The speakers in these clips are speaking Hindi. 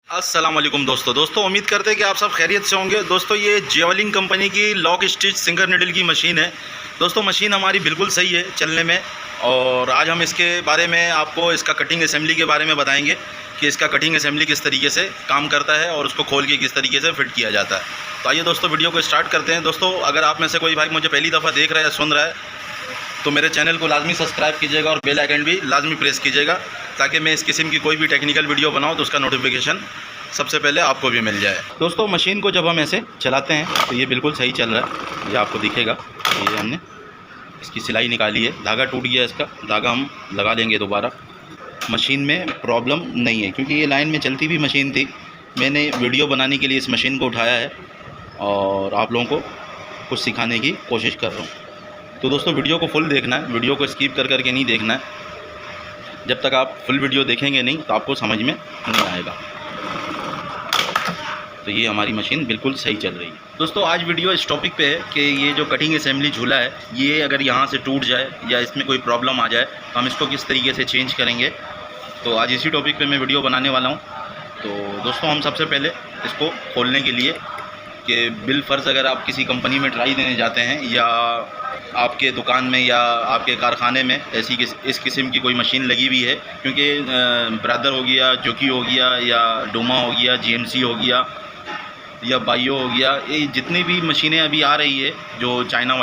अस्सलाम वालेकुम दोस्तों उम्मीद करते हैं कि आप सब खैरियत से होंगे। दोस्तों ये जेवलिंग कंपनी की लॉक स्टिच सिंगर निडल की मशीन है। दोस्तों मशीन हमारी बिल्कुल सही है चलने में, और आज हम इसके बारे में आपको इसका कटिंग असेंबली के बारे में बताएंगे कि इसका कटिंग असेंबली किस तरीके से काम करता है और उसको खोल के किस तरीके से फिट किया जाता है। तो आइए दोस्तों वीडियो को स्टार्ट करते हैं। दोस्तों अगर आप में से कोई भाई मुझे पहली दफ़ा देख रहा है या सुन रहा है तो मेरे चैनल को लाजमी सब्सक्राइब कीजिएगा और बेल आइकन भी लाजमी प्रेस कीजिएगा, ताकि मैं इस किस्म की कोई भी टेक्निकल वीडियो बनाऊं तो उसका नोटिफिकेशन सबसे पहले आपको भी मिल जाए। दोस्तों मशीन को जब हम ऐसे चलाते हैं तो ये बिल्कुल सही चल रहा है, ये आपको दिखेगा। ये हमने इसकी सिलाई निकाली है, धागा टूट गया इसका, धागा हम लगा लेंगे दोबारा। मशीन में प्रॉब्लम नहीं है क्योंकि ये लाइन में चलती भी मशीन थी। मैंने वीडियो बनाने के लिए इस मशीन को उठाया है और आप लोगों को कुछ सिखाने की कोशिश कर रहा हूँ। तो दोस्तों वीडियो को फुल देखना है, वीडियो को स्किप कर करके नहीं देखना है। जब तक आप फुल वीडियो देखेंगे नहीं तो आपको समझ में नहीं आएगा। तो ये हमारी मशीन बिल्कुल सही चल रही है। दोस्तों आज वीडियो इस टॉपिक पे है कि ये जो कटिंग असेंबली झूला है, ये अगर यहाँ से टूट जाए या इसमें कोई प्रॉब्लम आ जाए तो हम इसको किस तरीके से चेंज करेंगे। तो आज इसी टॉपिक पे मैं वीडियो बनाने वाला हूँ। तो दोस्तों हम सबसे पहले इसको खोलने के लिए कि बिल फ़र्ज़ अगर आप किसी कंपनी में ट्राई देने जाते हैं या आपके दुकान में या आपके कारखाने में ऐसी इस किस्म की कोई मशीन लगी हुई है, क्योंकि ब्रदर हो गया, जोकी हो गया, या डोमा हो गया, जीएमसी हो गया, या बायो हो गया, ये जितनी भी मशीनें अभी आ रही है जो चाइना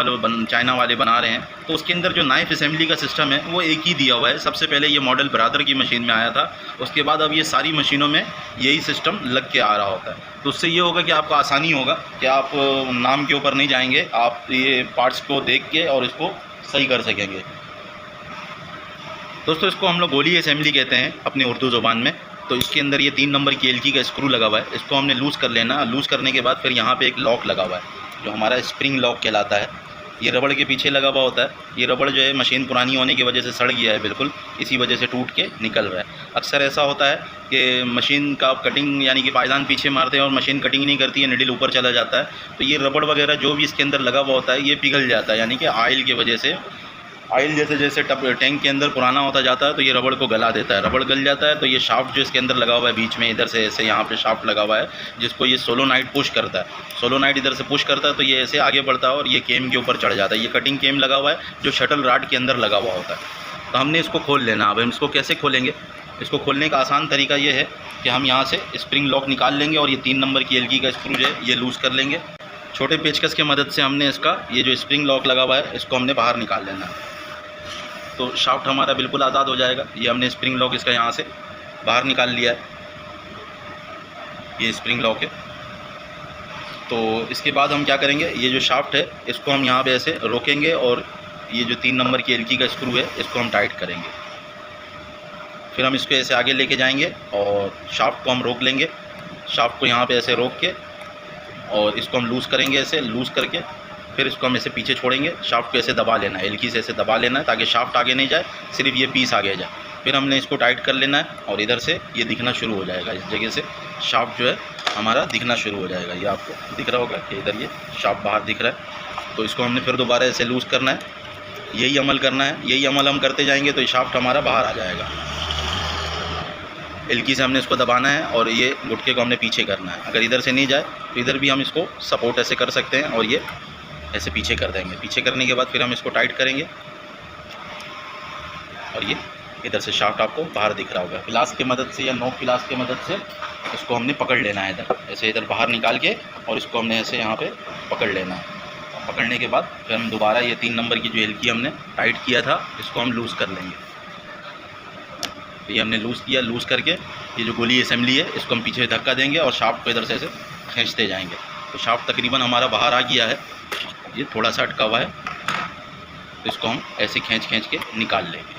वाले बना रहे हैं, तो उसके अंदर जो नाइफ असेंबली का सिस्टम है वो एक ही दिया हुआ है। सबसे पहले ये मॉडल ब्रदर की मशीन में आया था, उसके बाद अब ये सारी मशीनों में यही सिस्टम लग के आ रहा होता है। तो उससे ये होगा कि आपको आसानी होगा कि आप नाम के ऊपर नहीं जाएंगे, आप ये पार्ट्स को देख के और इसको सही कर सकेंगे। दोस्तों इसको हम लोग गोली असेंबली कहते हैं अपनी उर्दू ज़ुबान में। तो इसके अंदर ये 3 नंबर की एलकी का स्क्रू लगा हुआ है, इसको हमने लूज़ कर लेना। लूज़ करने के बाद फिर यहाँ पे एक लॉक लगा हुआ है जो हमारा स्प्रिंग लॉक कहलाता है। ये रबड़ के पीछे लगा हुआ होता है। ये रबड़ जो है मशीन पुरानी होने की वजह से सड़ गया है, बिल्कुल इसी वजह से टूट के निकल रहा है। अक्सर ऐसा होता है कि मशीन का कटिंग यानी कि पायदान पीछे मारते हैं और मशीन कटिंग नहीं करती है, निडल ऊपर चला जाता है। तो ये रबड़ वगैरह जो भी इसके अंदर लगा हुआ होता है ये पिघल जाता है, यानी कि ऑयल की वजह से। ऑयल जैसे जैसे टैंक के अंदर पुराना होता जाता है तो ये रबड़ को गला देता है। रबड़ गल जाता है तो ये शाफ्ट जो इसके अंदर लगा हुआ है बीच में, इधर से ऐसे यहाँ पे शाफ्ट लगा हुआ है जिसको ये सोलोनाइट पुश करता है। सोलोनाइट इधर से पुश करता है तो ये ऐसे आगे बढ़ता है और ये केम के ऊपर चढ़ जाता है। ये कटिंग केम लगा हुआ है जो शटल रॉड के अंदर लगा हुआ होता है। तो हमने इसको खोल लेना। अब हम इसको कैसे खोलेंगे? इसको खोलने का आसान तरीका ये है कि हम यहाँ से स्प्रिंग लॉक निकाल लेंगे और ये 3 नंबर की एलकी का स्क्रू जो है ये लूज़ कर लेंगे। छोटे पेचकस की मदद से हमने इसका ये जो स्प्रिंग लॉक लगा हुआ है इसको हमने बाहर निकाल लेना है। तो शाफ्ट हमारा बिल्कुल आज़ाद हो जाएगा। ये हमने स्प्रिंग लॉक इसका यहाँ से बाहर निकाल लिया है, ये स्प्रिंग लॉक है। तो इसके बाद हम क्या करेंगे, ये जो शाफ्ट है इसको हम यहाँ पे ऐसे रोकेंगे और ये जो 3 नंबर की एलकी का स्क्रू है इसको हम टाइट करेंगे। फिर हम इसको ऐसे आगे लेके जाएंगे और शाफ्ट को हम रोक लेंगे। शाफ्ट को यहाँ पे ऐसे रोक के और इसको हम लूज़ करेंगे, ऐसे लूज़ करके फिर इसको हम ऐसे पीछे छोड़ेंगे। शाफ्ट को ऐसे दबा लेना है, एलकी से ऐसे दबा लेना है ताकि शाफ्ट आगे नहीं जाए, सिर्फ ये पीस आगे जाए। फिर हमने इसको टाइट कर लेना है और इधर से ये दिखना शुरू हो जाएगा। इस जगह से शाफ्ट जो है हमारा दिखना शुरू हो जाएगा। ये आपको दिख रहा होगा कि इधर ये शाफ्ट बाहर दिख रहा है। तो इसको हमने फिर दोबारा ऐसे लूज़ करना है, यही अमल करना है। यही अमल हम करते जाएंगे तो ये शाफ्ट हमारा बाहर आ जाएगा। एलकी से हमने इसको दबाना है और ये गुटके को हमने पीछे करना है। अगर इधर से नहीं जाए तो इधर भी हम इसको सपोर्ट ऐसे कर सकते हैं और ये ऐसे पीछे कर देंगे। पीछे करने के बाद फिर हम इसको टाइट करेंगे और ये इधर से शाफ्ट आपको बाहर दिख रहा होगा। प्लास की मदद से या नोक प्लास की मदद से इसको हमने पकड़ लेना है, इधर ऐसे इधर बाहर निकाल के और इसको हमने ऐसे यहाँ पे पकड़ लेना है। पकड़ने के बाद फिर हम दोबारा ये 3 नंबर की जो एलकी हमने टाइट किया था इसको हम लूज़ कर लेंगे। तो ये हमने लूज़ किया, लूज़ करके ये जो गोली असेंबली है इसको हम पीछे धक्का देंगे और शाफ्ट को इधर से ऐसे खींचते जाएंगे। तो शाफ्ट तकरीबन हमारा बाहर आ गया है, ये थोड़ा सा अटका हुआ है तो इसको हम ऐसे खींच के निकाल लेंगे।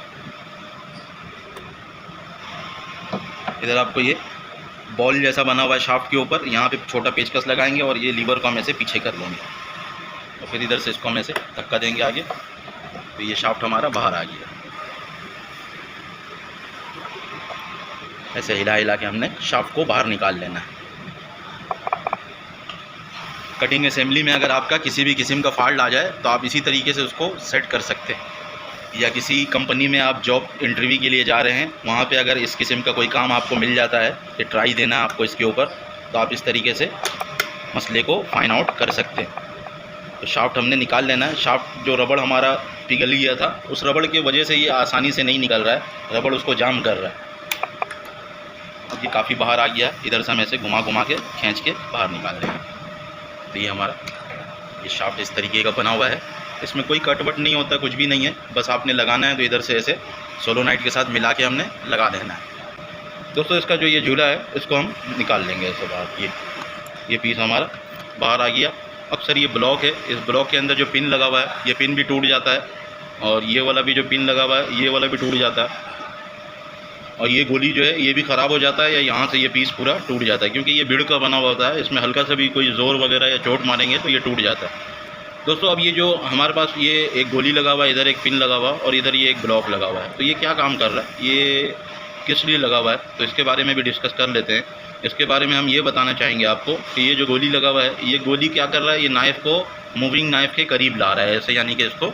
इधर आपको ये बॉल जैसा बना हुआ है शाफ्ट के ऊपर, यहाँ पे छोटा पेचकस लगाएंगे और ये लीवर को हम ऐसे पीछे कर लेंगे और फिर इधर से इसको हम ऐसे धक्का देंगे आगे, तो ये शाफ्ट हमारा बाहर आ गया। ऐसे हिला हिला के हमने शाफ्ट को बाहर निकाल लेना है। कटिंग असेंबली में अगर आपका किसी भी किस्म का फॉल्ट आ जाए तो आप इसी तरीके से उसको सेट कर सकते हैं। या किसी कंपनी में आप जॉब इंटरव्यू के लिए जा रहे हैं, वहाँ पे अगर इस किस्म का कोई काम आपको मिल जाता है कि ट्राई देना है आपको इसके ऊपर, तो आप इस तरीके से मसले को फाइंड आउट कर सकते हैं। तो शाफ्ट हमने निकाल लेना है। शाफ्ट जो रबड़ हमारा पिघल गया था, उस रबड़ की वजह से ये आसानी से नहीं निकल रहा है, रबड़ उसको जाम कर रहा है। अब ये काफ़ी बाहर आ गया, इधर से हम ऐसे घुमा घुमा के खींच के बाहर निकाल देंगे। तो ये हमारा ये शाफ्ट इस तरीके का बना हुआ है। इसमें कोई कट वट नहीं होता, कुछ भी नहीं है, बस आपने लगाना है तो इधर से ऐसे सोलोनाइट के साथ मिला के हमने लगा देना है। दोस्तों इसका जो ये झूला है इसको हम निकाल लेंगे ऐसे बाहर। ये पीस हमारा बाहर आ गया। अक्सर ये ब्लॉक है, इस ब्लॉक के अंदर जो पिन लगा हुआ है ये पिन भी टूट जाता है, और ये वाला भी जो पिन लगा हुआ है ये वाला भी टूट जाता है, और ये गोली जो है ये भी ख़राब हो जाता है, या यहाँ से ये पीस पूरा टूट जाता है, क्योंकि ये बिड़ का बना हुआ होता है। इसमें हल्का सा भी कोई ज़ोर वगैरह या चोट मारेंगे तो ये टूट जाता है। दोस्तों अब ये जो हमारे पास ये एक गोली लगा हुआ है, इधर एक पिन लगा हुआ है और इधर ये एक ब्लॉक लगा हुआ है, तो ये क्या काम कर रहा है, ये किस लिए लगा हुआ है, तो इसके बारे में भी डिस्कस कर लेते हैं। इसके बारे में हम ये बताना चाहेंगे आपको कि ये जो गोली लगा हुआ है, ये गोली क्या कर रहा है, ये नाइफ़ को मूविंग नाइफ़ के करीब ला रहा है ऐसे, यानी कि इसको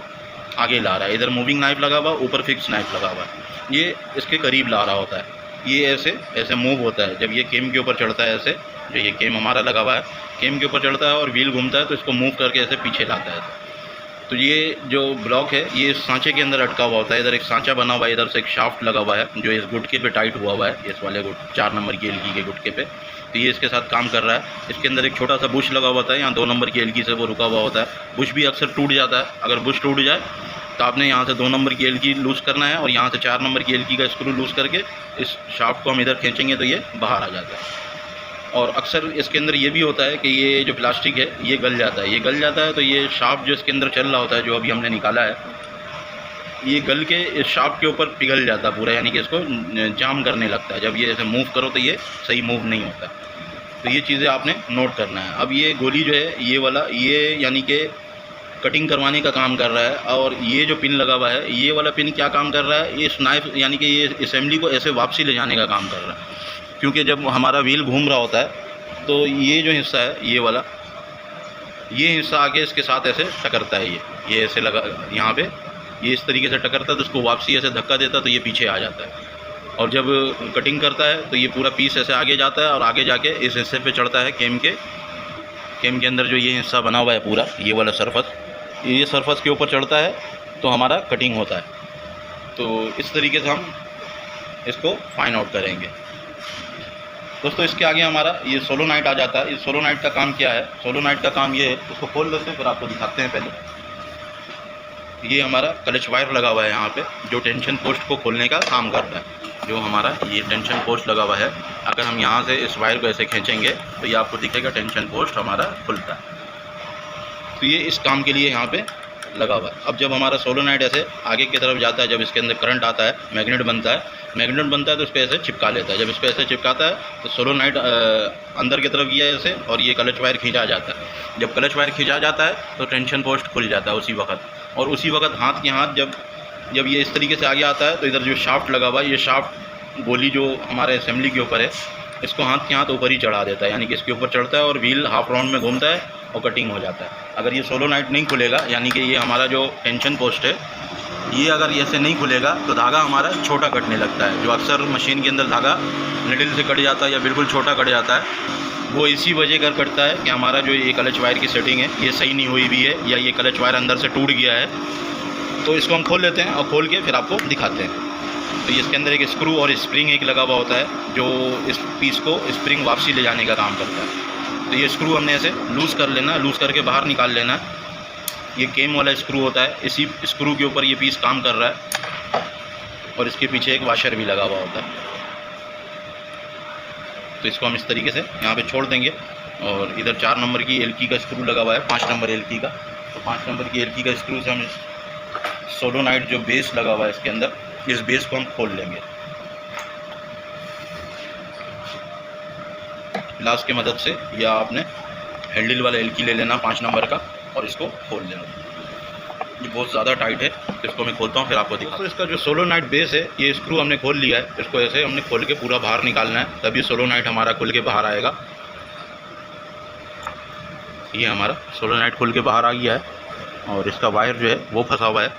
आगे ला रहा है। इधर मूविंग नाइफ़ लगा हुआ, ऊपर फिक्स नाइफ़ लगा हुआ है, ये इसके करीब ला रहा होता है। ये ऐसे ऐसे मूव होता है जब ये केम के ऊपर चढ़ता है, ऐसे जो ये केम हमारा लगा हुआ है केम के ऊपर चढ़ता है और व्हील घूमता है, तो इसको मूव करके ऐसे पीछे लाता है। तो ये जो ब्लॉक है ये इस सांचे के अंदर अटका हुआ होता है। इधर एक सांचा बना हुआ है, इधर से एक शाफ्ट लगा हुआ है जो इस गुटके पे टाइट हुआ हुआ है, इस वाले 4 नंबर की एलगी के गुटके पे, तो ये इसके साथ काम कर रहा है। इसके अंदर एक छोटा सा बुश लगा हुआ होता है, यहाँ 2 नंबर की एलगी से वो रुका हुआ होता है। बुश भी अक्सर टूट जाता है, अगर बुश टूट जाए तो आपने यहाँ से 2 नंबर की एलगी लूज़ करना है और यहाँ से 4 नंबर की एलगी का स्क्रू लूज़ करके इस शाफ्ट को हम इधर खींचेंगे तो ये बाहर आ जाता है। और अक्सर इसके अंदर ये भी होता है कि ये जो प्लास्टिक है ये गल जाता है, ये गल जाता है तो ये शाफ्ट जो इसके अंदर चल रहा होता है, जो अभी हमने निकाला है, ये गल के इस शाफ्ट के ऊपर पिघल जाता है पूरा, यानी कि इसको जाम करने लगता है। जब ये ऐसे मूव करो तो ये सही मूव नहीं होता, तो ये चीज़ें आपने नोट करना है। अब ये गोली जो है ये वाला, ये यानी कि कटिंग करवाने का काम कर रहा है, और ये जो पिन लगा हुआ है ये वाला पिन क्या काम कर रहा है, ये नाइफ यानी कि ये असेंबली को ऐसे वापसी ले जाने का काम कर रहा है। क्योंकि जब हमारा व्हील घूम रहा होता है तो ये जो हिस्सा है ये वाला, ये हिस्सा आगे इसके साथ ऐसे टकरता है, ये ऐसे लगा यहाँ पे, ये इस तरीके से टकरता है तो उसको वापसी ऐसे धक्का देता है तो ये पीछे आ जाता है। और जब कटिंग करता है तो ये पूरा पीस ऐसे आगे जाता है और आगे जाके इस हिस्से पे चढ़ता है केम के अंदर जो ये हिस्सा बना हुआ है पूरा, ये वाला सरफस, ये सरफस के ऊपर चढ़ता है तो हमारा कटिंग होता है। तो इस तरीके से हम इसको फाइंड आउट करेंगे। दोस्तों इसके आगे हमारा ये सोलोनाइट आ जाता है। इस सोलोनाइट का काम क्या है, सोलोनाइट का काम ये है, इसको खोल लेते हैं फिर आपको दिखाते हैं। पहले ये हमारा क्लच वायर लगा हुआ है यहाँ पे, जो टेंशन पोस्ट को खोलने का काम करता है। जो हमारा ये टेंशन पोस्ट लगा हुआ है, अगर हम यहाँ से इस वायर को ऐसे खींचेंगे तो ये आपको दिखेगा टेंशन पोस्ट हमारा खुलता है। तो ये इस काम के लिए यहाँ पे लगा हुआ है। अब जब हमारा सोलोनाइट ऐसे आगे की तरफ जाता है, जब इसके अंदर करंट आता है, मैग्नेट बनता है तो इसको ऐसे चिपका लेता है। जब इसको ऐसे चिपकाता है तो सोलोनाइट अंदर की तरफ गया ऐसे, और ये क्लच वायर खींचा जाता है। जब क्लच वायर खींचा जाता है तो टेंशन पोस्ट खुल जाता है उसी वक्त। और उसी वक्त हाथ के हाथ जब ये इस तरीके से आगे आता है तो इधर जो शाफ्ट लगा हुआ है, ये शाफ्ट गोली जो हमारे असेंबली के ऊपर है, इसको हाथ के हाथ ऊपर ही चढ़ा देता है, यानी कि इसके ऊपर चढ़ता है और व्हील हाफ राउंड में घूमता है और कटिंग हो जाता है। अगर ये सोलोनाइट नहीं खुलेगा, यानी कि ये हमारा जो टेंशन पोस्ट है, ये अगर ऐसे नहीं खुलेगा तो धागा हमारा छोटा कटने लगता है। जो अक्सर मशीन के अंदर धागा निडल से कट जाता है या बिल्कुल छोटा कट जाता है, वो इसी वजह कर कटता है कि हमारा जो ये क्लच वायर की सेटिंग है ये सही नहीं हुई भी है, या ये क्लच वायर अंदर से टूट गया है। तो इसको हम खोल लेते हैं और खोल के फिर आपको दिखाते हैं। तो इसके अंदर एक स्क्रू और स्प्रिंग एक लगा हुआ होता है, जो इस पीस को स्प्रिंग वापसी ले जाने का काम करता है। तो ये स्क्रू हमने ऐसे लूज़ कर लेना, लूज़ करके बाहर निकाल लेना। ये केम वाला स्क्रू होता है, इसी स्क्रू के ऊपर ये पीस काम कर रहा है, और इसके पीछे एक वाशर भी लगा हुआ होता है। तो इसको हम इस तरीके से यहाँ पे छोड़ देंगे, और इधर 4 नंबर की एलकी का स्क्रू लगा हुआ है, 5 नंबर एलकी का। तो 5 नंबर की एलकी का स्क्रू से हम सोलोनाइट जो बेस लगा हुआ है इसके अंदर, इस बेस को हम खोल लेंगे ग्लास की मदद से, या आपने हैंडल वाला एलकी ले लेना 5 नंबर का और इसको खोल लेना। ये बहुत ज़्यादा टाइट है, तो इसको मैं खोलता हूँ फिर आपको दिखाता हूँ। तो इसका जो सोलोनाइट बेस है, ये स्क्रू हमने खोल लिया है, इसको ऐसे हमने खोल के पूरा बाहर निकालना है, तभी सोलोनाइट हमारा खुल के बाहर आएगा। ये हमारा सोलोनाइट खुल के बाहर आ गया है, और इसका वायर जो है वो फंसा हुआ है।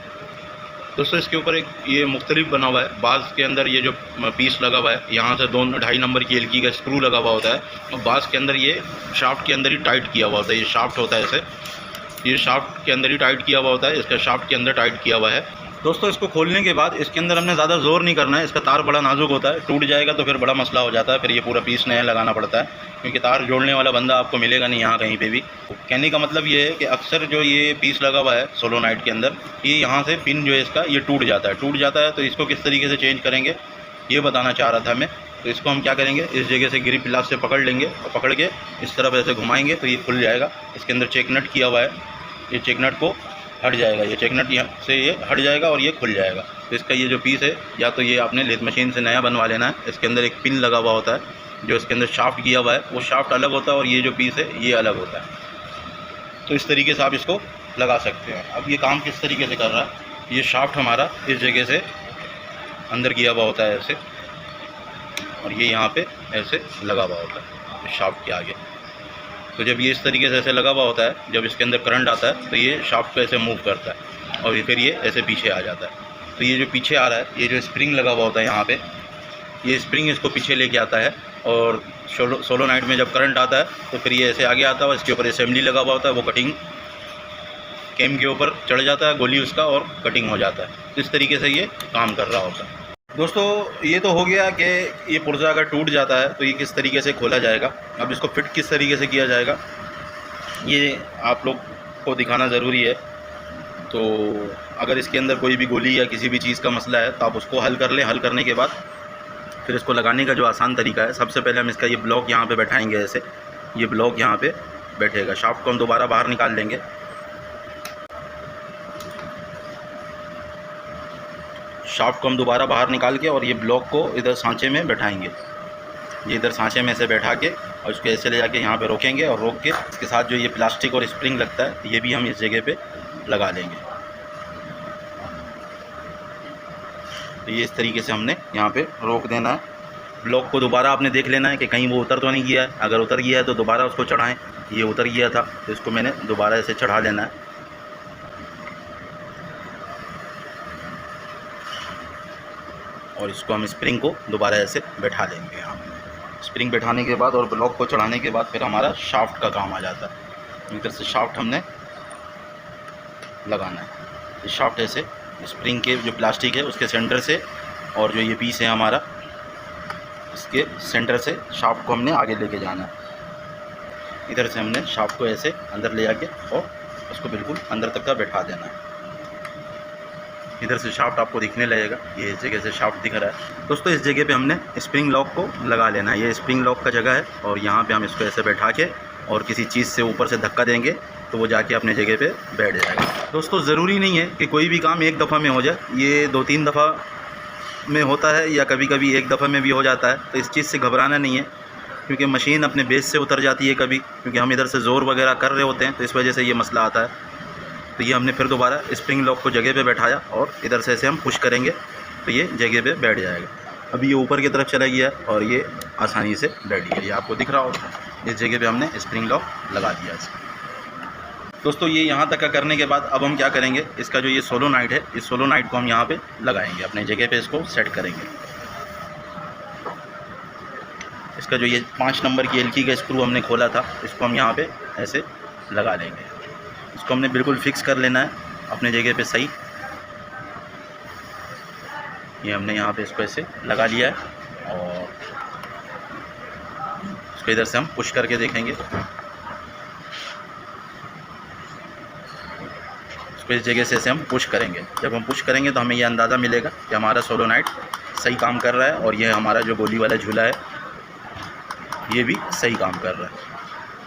दोस्तों इसके ऊपर एक ये मुख्तलिफ बना हुआ है, बाज़ के अंदर ये जो पीस लगा हुआ है यहाँ से 2.5 नंबर की एलकी का स्क्रू लगा हुआ होता है, और बाज़ के अंदर ये शाफ्ट के अंदर ही टाइट किया हुआ होता है। ये शाफ्ट होता है ऐसे, ये शाफ्ट के अंदर ही टाइट किया हुआ होता है, इसका शाफ्ट के अंदर टाइट किया हुआ है। दोस्तों इसको खोलने के बाद इसके अंदर हमने ज़्यादा ज़ोर नहीं करना है, इसका तार बड़ा नाजुक होता है, टूट जाएगा तो फिर बड़ा मसला हो जाता है, फिर ये पूरा पीस नया लगाना पड़ता है, क्योंकि तार जोड़ने वाला बंदा आपको मिलेगा नहीं यहाँ कहीं पे भी। कहने का मतलब ये है कि अक्सर जो ये पीस लगा हुआ है सोलोनाइट के अंदर, ये यहाँ से पिन जो है इसका ये टूट जाता है, तो इसको किस तरीके से चेंज करेंगे ये बताना चाह रहा था मैं। तो इसको हम क्या करेंगे, इस जगह से ग्रिप प्लास से पकड़ लेंगे और पकड़ के इस तरफ ऐसे घुमाएंगे तो ये खुल जाएगा। इसके अंदर चेक नट किया हुआ है, ये चेक नट को हट जाएगा, ये चेक नट यहाँ से ये हट जाएगा और ये खुल जाएगा। तो इसका ये जो पीस है या तो ये आपने लेथ मशीन से नया बनवा लेना है। इसके अंदर एक पिन लगा हुआ होता है, जो इसके अंदर शाफ्ट किया हुआ है वो शाफ्ट अलग होता है और ये जो पीस है ये अलग होता है। तो इस तरीके से आप इसको लगा सकते हैं। अब ये काम किस तरीके से कर रहा है, ये शाफ्ट हमारा इस जगह से अंदर किया हुआ होता है ऐसे, और ये यहाँ पे ऐसे लगा हुआ होता है शाफ्ट के आगे। तो जब ये इस तरीके से ऐसे लगा हुआ होता है, जब इसके अंदर करंट आता है तो ये शाफ्ट को ऐसे मूव करता है और फिर ये ऐसे पीछे आ जाता है। तो ये जो पीछे आ रहा है, ये जो स्प्रिंग लगा हुआ होता है यहाँ पे, ये स्प्रिंग इसको पीछे लेके आता है, और सोलोनाइट में जब करंट आता है तो फिर ये ऐसे आगे आता है। इसके ऊपर असेंबली लगा हुआ होता है, वो कटिंग केम के ऊपर चढ़ जाता है गोली उसका और कटिंग हो जाता है। तो इस तरीके से ये काम कर रहा होता है। दोस्तों ये तो हो गया कि ये पुर्जा अगर टूट जाता है तो ये किस तरीके से खोला जाएगा। अब इसको फिट किस तरीके से किया जाएगा ये आप लोग को दिखाना ज़रूरी है। तो अगर इसके अंदर कोई भी गोली या किसी भी चीज़ का मसला है तो आप उसको हल कर लें। हल करने के बाद फिर इसको लगाने का जो आसान तरीका है, सबसे पहले हम इसका ये ब्लॉक यहाँ पे बैठाएंगे ऐसे, ये ब्लॉक यहाँ पे बैठेगा। शाफ्ट को हम दोबारा बाहर निकाल लेंगे। शाफ्ट को हम दोबारा बाहर निकाल के और ये ब्लॉक को इधर सांचे में बैठाएंगे। ये इधर सांचे में से बैठा के और इसको ऐसे ले जाके यहाँ पे रोकेंगे, और रोक के इसके साथ जो ये प्लास्टिक और स्प्रिंग लगता है ये भी हम इस जगह पे लगा लेंगे। तो ये इस तरीके से हमने यहाँ पे रोक देना है। ब्लॉक को दोबारा आपने देख लेना है कि कहीं वो उतर तो नहीं गया है। अगर उतर गया है तो दोबारा उसको चढ़ाएँ। ये उतर गया था तो इसको मैंने दोबारा ऐसे चढ़ा लेना है। और इसको हम स्प्रिंग को दोबारा ऐसे बैठा देंगे यहाँ। स्प्रिंग बैठाने के बाद और ब्लॉक को चढ़ाने के बाद फिर हमारा शाफ्ट का काम आ जाता है। इधर से शाफ्ट हमने लगाना है। ये शाफ्ट ऐसे स्प्रिंग के जो प्लास्टिक है उसके सेंटर से, और जो ये पीस है हमारा इसके सेंटर से शाफ्ट को हमने आगे लेके जाना है। इधर से हमने शाफ्ट को ऐसे अंदर ले जाके और उसको बिल्कुल अंदर तक का बैठा देना है। इधर से शाफ्ट आपको दिखने लगेगा, ये इस जगह से शाफ्ट दिख रहा है। दोस्तों इस जगह पे हमने स्प्रिंग लॉक को लगा लेना है। ये स्प्रिंग लॉक का जगह है, और यहाँ पे हम इसको ऐसे बैठा के और किसी चीज़ से ऊपर से धक्का देंगे तो वो जाके अपने जगह पे बैठ जाएगा। दोस्तों ज़रूरी नहीं है कि कोई भी काम एक दफ़ा में हो जाए, ये 2-3 दफ़ा में होता है या कभी कभी एक दफ़ा में भी हो जाता है। तो इस चीज़ से घबराना नहीं है, क्योंकि मशीन अपने बेस से उतर जाती है कभी, क्योंकि हम इधर से ज़ोर वगैरह कर रहे होते हैं, तो इस वजह से ये मसला आता है। तो ये हमने फिर दोबारा स्प्रिंग लॉक को जगह पे बैठाया और इधर से ऐसे हम पुश करेंगे तो ये जगह पे बैठ जाएगा। अभी ये ऊपर की तरफ चला गया और ये आसानी से बैठ गया। ये आपको दिख रहा होगा, इस जगह पे हमने स्प्रिंग लॉक लगा दिया। दोस्तों ये यहाँ तक का करने के बाद अब हम क्या करेंगे, इसका जो ये सोलोनाइट है, इस सोलोनाइट को हम यहाँ पे लगाएंगे, अपने जगह पे इसको सेट करेंगे। इसका जो ये 5 नंबर की एलकी का स्क्रू हमने खोला था, इसको हम यहाँ पे ऐसे लगा लेंगे। इसको हमने बिल्कुल फिक्स कर लेना है अपने जगह पे सही। ये हमने यहाँ पे इसको ऐसे लगा लिया है, और इसको इधर से हम पुश करके देखेंगे। इसको इस जगह से हम पुश करेंगे। जब हम पुश करेंगे तो हमें ये अंदाज़ा मिलेगा कि हमारा सोलोनाइट सही काम कर रहा है, और ये हमारा जो गोली वाला झूला है ये भी सही काम कर रहा है।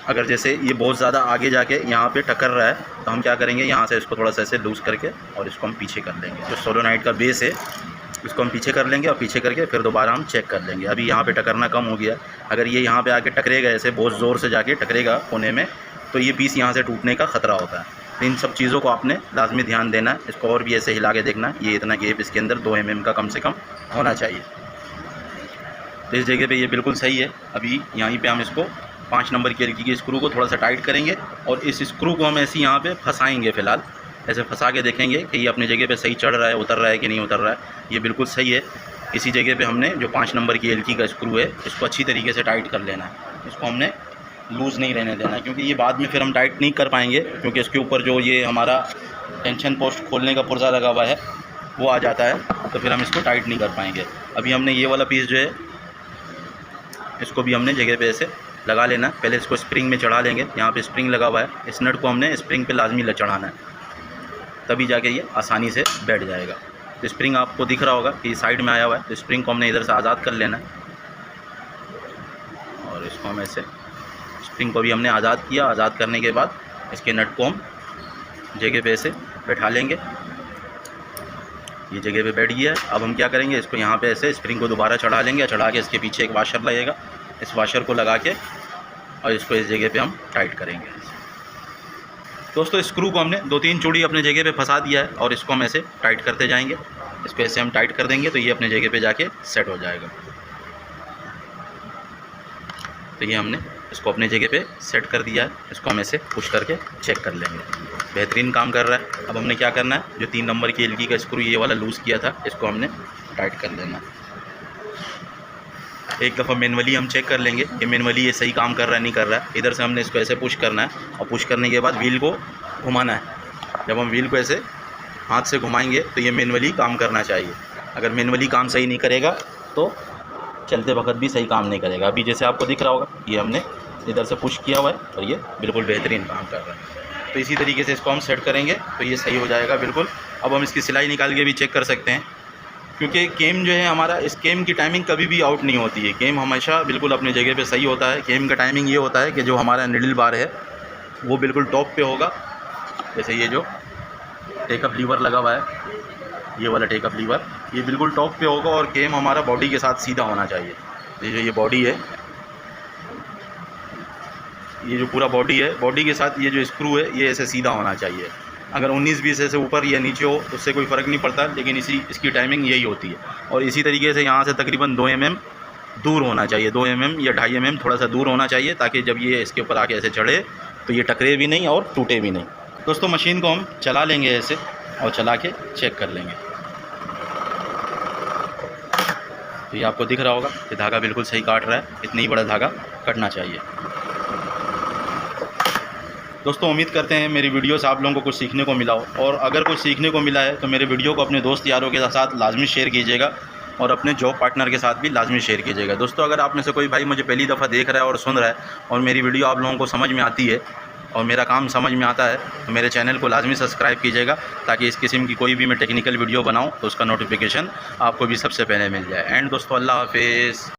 अगर जैसे ये बहुत ज़्यादा आगे जाके यहाँ पे टकर रहा है तो हम क्या करेंगे, यहाँ से इसको थोड़ा सा ऐसे लूज़ करके और इसको हम पीछे कर लेंगे। जो सोलोनाइट का बेस है इसको हम पीछे कर लेंगे, और पीछे करके फिर दोबारा हम चेक कर लेंगे। अभी यहाँ पे टकरना कम हो गया। अगर ये यहाँ पे आके टकरेगा, ऐसे बहुत ज़ोर से जाके टकरेगा कोने में, तो ये पीस यहाँ से टूटने का ख़तरा होता है। तो इन सब चीज़ों को आपने लाजमी ध्यान देना है। इसको और भी ऐसे हिला के देखना है। ये इतना गैप इसके अंदर 2 mm का कम से कम होना चाहिए। तो इस जगह पे ये बिल्कुल सही है। अभी यहीं पे हम इसको 5 नंबर की एलकी के स्क्रू को थोड़ा सा टाइट करेंगे, और इस स्क्रू को हम ऐसे यहाँ पे फंसाएंगे फ़िलहाल। ऐसे फंसा के देखेंगे कि ये अपनी जगह पे सही चढ़ रहा है, उतर रहा है कि नहीं उतर रहा है। ये बिल्कुल सही है। इसी जगह पे हमने जो 5 नंबर की एलकी का स्क्रू है इसको अच्छी तरीके से टाइट कर लेना है। इसको हमने लूज़ नहीं रहने देना, क्योंकि ये बाद में फिर हम टाइट नहीं कर पाएंगे, क्योंकि इसके ऊपर जो ये हमारा टेंशन पोस्ट खोलने का पुर्जा लगा हुआ है वो आ जाता है, तो फिर हम इसको टाइट नहीं कर पाएंगे। अभी हमने ये वाला पीस जो है इसको भी हमने जगह पे ऐसे लगा लेना। पहले इसको स्प्रिंग में चढ़ा लेंगे। यहाँ पे स्प्रिंग लगा हुआ है, इस नट को हमने स्प्रिंग पे लाजमी चढ़ाना है, तभी जाके ये आसानी से बैठ जाएगा। तो स्प्रिंग आपको दिख रहा होगा कि साइड में आया हुआ है, तो स्प्रिंग को हमने इधर से आज़ाद कर लेना है और इसको हम ऐसे स्प्रिंग को भी हमने आज़ाद किया। आज़ाद करने के बाद इसके नट को हम जगह पे ऐसे बैठा लेंगे। ये जगह पे बैठ गया है। अब हम क्या करेंगे, इसको यहाँ पे ऐसे स्प्रिंग को दोबारा चढ़ा लेंगे। चढ़ा के इसके पीछे एक वाशर लगेगा, इस वाशर को लगा के और इसको इस जगह पे हम टाइट करेंगे। दोस्तों स्क्रू को हमने 2-3 चूड़ी अपने जगह पे फंसा दिया है और इसको हम ऐसे टाइट करते जाएंगे। इसको ऐसे हम टाइट कर देंगे तो ये अपने जगह पे जाके सेट हो जाएगा। तो ये हमने इसको अपने जगह पे सेट कर दिया है। इसको हम ऐसे पुश करके चेक कर लेंगे, बेहतरीन काम कर रहा है। अब हमने क्या करना है, जो 3 नंबर की एलकी का स्क्रू ये वाला लूज़ किया था इसको हमने टाइट कर लेना है। एक दफ़ा मैनुअली हम चेक कर लेंगे कि मैनुअली ये सही काम कर रहा है नहीं कर रहा है। इधर से हमने इसको ऐसे पुश करना है और पुश करने के बाद व्हील को घुमाना है। जब हम व्हील को ऐसे हाथ से घुमाएंगे तो ये मैनुअली काम करना चाहिए। अगर मैनुअली काम सही नहीं करेगा तो चलते वक्त भी सही काम नहीं करेगा। अभी जैसे आपको दिख रहा होगा ये हमने इधर से पुश किया हुआ है और ये बिल्कुल बेहतरीन काम कर रहा है। तो इसी तरीके से इसको हम सेट करेंगे तो ये सही हो जाएगा बिल्कुल। अब हम इसकी सिलाई निकाल के भी चेक कर सकते हैं, क्योंकि केम जो है हमारा, इस केम की टाइमिंग कभी भी आउट नहीं होती है। केम हमेशा बिल्कुल अपनी जगह पे सही होता है। केम का टाइमिंग ये होता है कि जो हमारा निडल बार है वो बिल्कुल टॉप पे होगा। जैसे ये जो टेकअप लीवर लगा हुआ है, ये वाला टेकअप लीवर, ये बिल्कुल टॉप पे होगा और केम हमारा बॉडी के साथ सीधा होना चाहिए। ये जो ये बॉडी है, ये जो पूरा बॉडी है, बॉडी के साथ ये जो स्क्रू है ये ऐसे सीधा होना चाहिए। अगर 19-20 ऐसे ऊपर या नीचे हो तो उससे कोई फ़र्क नहीं पड़ता, लेकिन इसकी टाइमिंग यही होती है। और इसी तरीके से यहाँ से तकरीबन 2 mm दूर होना चाहिए, 2 mm या 2.5 mm थोड़ा सा दूर होना चाहिए, ताकि जब ये इसके ऊपर आके ऐसे चढ़े तो ये टकरे भी नहीं और टूटे भी नहीं। दोस्तों मशीन को हम चला लेंगे ऐसे और चला के चेक कर लेंगे। तो ये आपको दिख रहा होगा कि धागा बिल्कुल सही काट रहा है। इतना ही बड़ा धागा कटना चाहिए। दोस्तों उम्मीद करते हैं मेरी वीडियो से आप लोगों को कुछ सीखने को मिला हो, और अगर कुछ सीखने को मिला है तो मेरे वीडियो को अपने दोस्त यारों के साथ लाजमी शेयर कीजिएगा और अपने जॉब पार्टनर के साथ भी लाजमी शेयर कीजिएगा। दोस्तों अगर आप में से कोई भाई मुझे पहली दफ़ा देख रहा है और सुन रहा है और मेरी वीडियो आप लोगों को समझ में आती है और मेरा काम समझ में आता है तो मेरे चैनल को लाजमी सब्सक्राइब कीजिएगा, ताकि इस किस्म की कोई भी मैं टेक्निकल वीडियो बनाऊँ तो उसका नोटिफिकेशन आपको भी सबसे पहले मिल जाए। एंड दोस्तों अल्लाह हाफिज़।